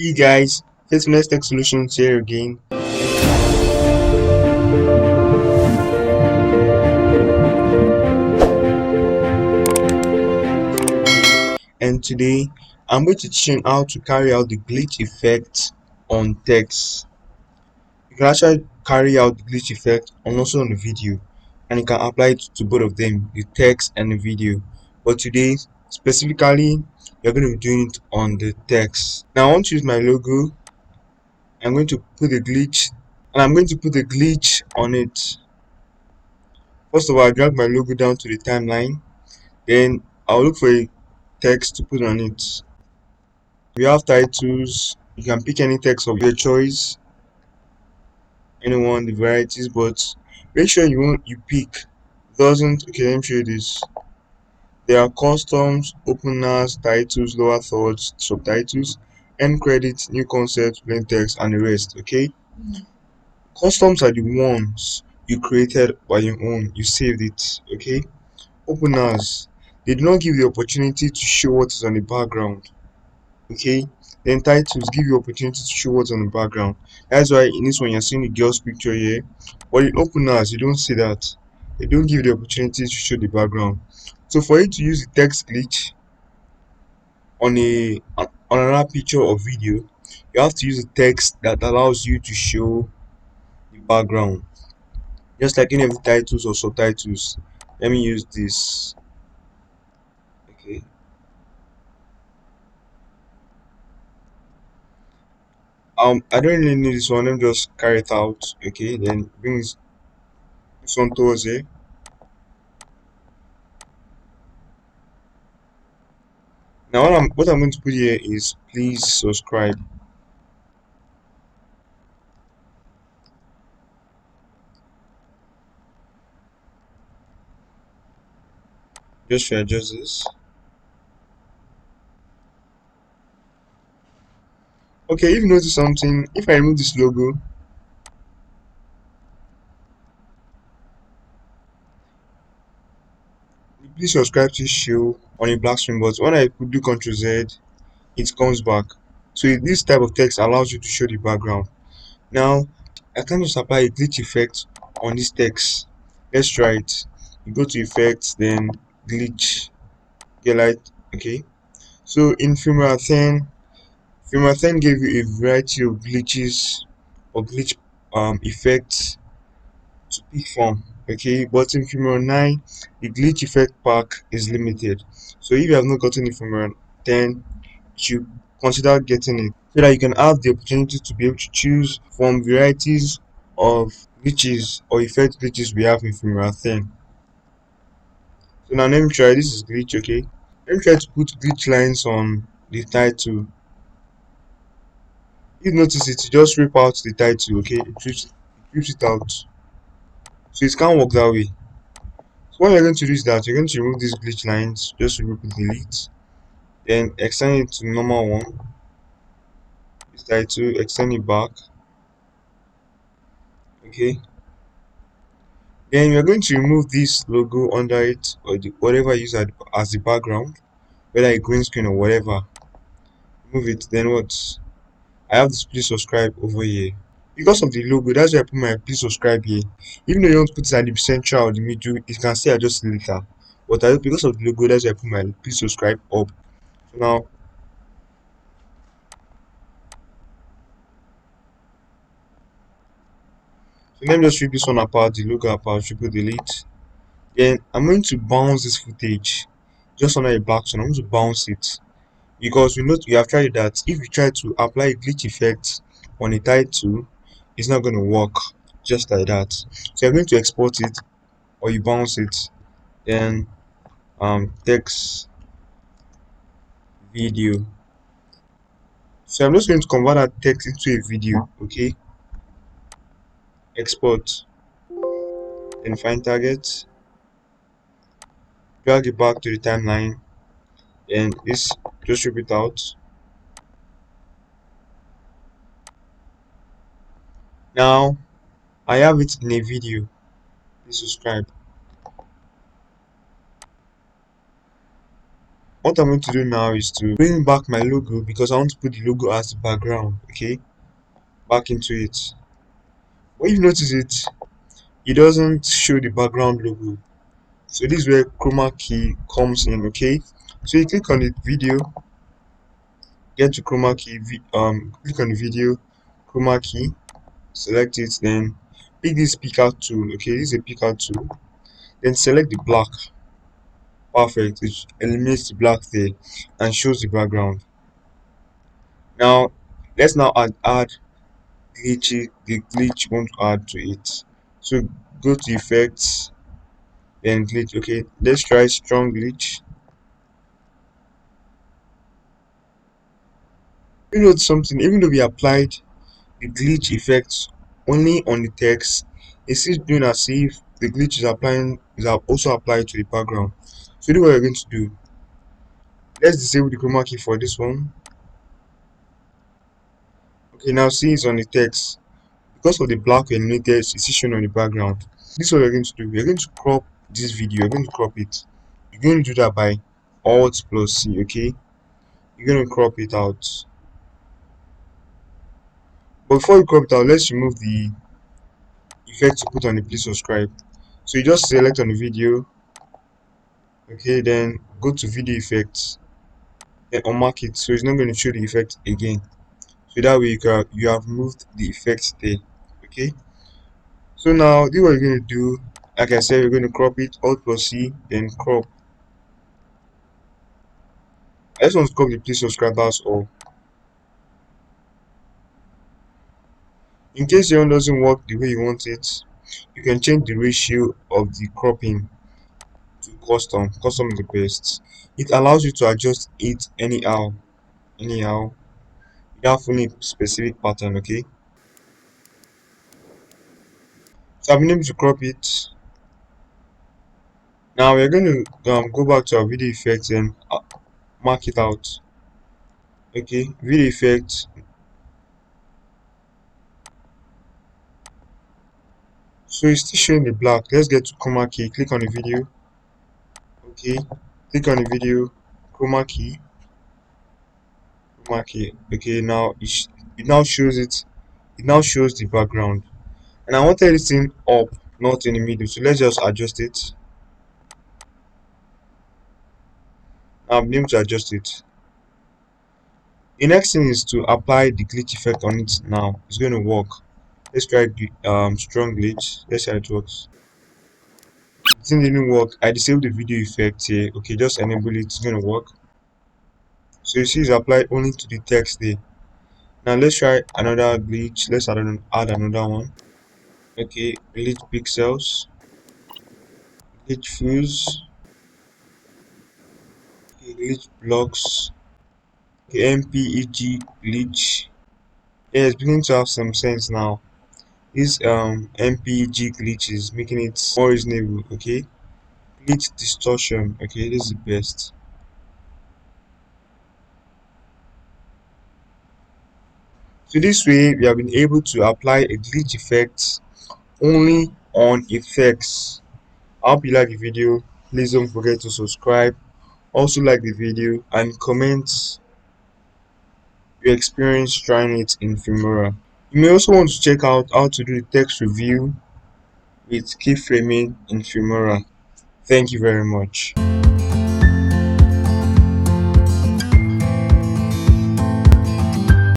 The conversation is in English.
Hey guys, Fitness Tech Solutions here again. And today I'm going to teach you how to carry out the glitch effect on text. You can actually carry out the glitch effect on also on the video, and you can apply it to both of them, the text and the video. But today specifically you're going to be doing it on the text. Now I want to use my logo. I'm going to put the glitch and I'm going to put the glitch on it. First of all, I drag my logo down to the timeline. Then I'll look for a text to put on it. We have titles. You can pick any text of your choice, anyone, the varieties, but make sure you pick doesn't. Okay, let me show you this. There are customs, openers, titles, lower thirds, subtitles, end credits, new concepts, plain text, and the rest. Okay, customs are the ones you created by your own. You saved it. Okay, openers, they do not give the opportunity to show what is on the background. Okay, then titles give you opportunity to show what's on the background. That's why in this one you're seeing the girl's picture here, but in openers you don't see that. They don't give the opportunity to show the background. So for you to use the text glitch on another picture or video, you have to use a text that allows you to show the background, just like any of the titles or subtitles. Let me use this. Okay, I don't really need this one. Let me just carry it out. Okay, then bring this one towards here. Now what I'm going to put here is please subscribe. Just to adjust this. Okay, if you notice something, if I remove this logo, the please subscribe to show on a black screen, but when I do Ctrl Z, it comes back. So this type of text allows you to show the background. Now I can just apply a glitch effect on this text. Let's try it. You go to effects, then glitch, get light. Okay. So in Filmora 10, Filmora 10 gave you a variety of glitches or glitch effects to pick from. Okay, but in Filmora 9, the glitch effect pack is limited. So if you have not gotten it from 10, you should consider getting it so that you can have the opportunity to be able to choose from varieties of glitches or effect glitches we have in Filmora 10. So now let me try. This is glitch. Okay, let me try to put glitch lines on the title. You notice it, you just rip out the title. Okay, it rips it out, so it can't work that way. So what you're going to do is that you're going to remove these glitch lines. Just remove delete, then extend it to normal one. This title, extend it back. Okay, then you're going to remove this logo under it, or whatever you use as the background, whether a green screen or whatever. Remove it. Then what? I have this please subscribe over here. Because of the logo, that's why I put my please subscribe here. Even though you don't put it at the center or the middle, you can still adjust it later. But because of the logo, that's why I put my please subscribe up. So now, so let me just rip this one apart, the logo apart, triple delete. Then I'm going to bounce this footage just under a black one. I'm going to bounce it because we have tried that if you try to apply a glitch effect on a title, it's not going to work just like that. So you're going to export it or you bounce it, then text video. So I'm just going to convert that text into a video. Okay, export, then find target, drag it back to the timeline, and this just rip it out. Now I have it in a video. Please subscribe. what I'm going to do now is to bring back my logo because I want to put the logo as the background. Okay, back into it. When you notice it doesn't show the background logo. So this is where chroma key comes in. Okay, so you click on the video, get to chroma key, click on the video, chroma key, select it, then pick this pick out tool. Okay, this is a pick out tool. Then select the black. Perfect. It eliminates the black there and shows the background. Now let's now add the glitch you want to add to it. So go to effects, then glitch. Okay, let's try strong glitch. You know something, even though we applied the glitch effect only on the text, it's still doing as if the glitch is also applied to the background. So this is what we're going to do. Let's disable the chroma key for this one. Okay, now see it's on the text. Because of the black eliminated, it's shown on the background. This is what we're going to do. We're going to crop this video. We're going to crop it. You're going to do that by Alt plus C. Okay, you're going to crop it out. But before you crop it out, let's remove the effect to put on the please subscribe. So you just select on the video. Okay, then go to video effects, then unmark it so it's not going to show the effect again. So that way you have removed the effect there. Okay, so now this is what you're going to do. Like I said, we're going to crop it, Alt plus C, then crop. I just want to crop the please subscribe, that's all. In case your own doesn't work the way you want it, you can change the ratio of the cropping to custom. Custom is the best. It allows you to adjust it anyhow, without any specific pattern. Okay, so I've been able to crop it. Now we're going to go back to our video effects and mark it out. Okay, video effects. So it's still showing the black. Let's get to chroma key. Click on the video. Okay, click on the video, chroma key, chroma key. Okay, now it now shows it. It now shows the background, and I want everything up, not in the middle. So let's just adjust it. I'm able to adjust it. The next thing is to apply the glitch effect on it. Now it's going to work. Let's try the strong glitch. Let's see how it works. The thing didn't work. I disabled the video effect here. Okay, just enable it. It's going to work. So you see it's applied only to the text there. Now let's try another glitch. Let's add another one. Okay, glitch pixels, glitch fuse, okay, glitch blocks, okay, mpeg glitch. Yeah, it's beginning to have some sense now. This mpeg glitch is making it more reasonable. Okay, glitch distortion. Okay, this is the best. So this way we have been able to apply a glitch effect only on effects. I hope you like the video. Please don't forget to subscribe. Also like the video and comment your experience trying it in Filmora. You may also want to check out how to do the text review with keyframing in Filmora. Thank you very much.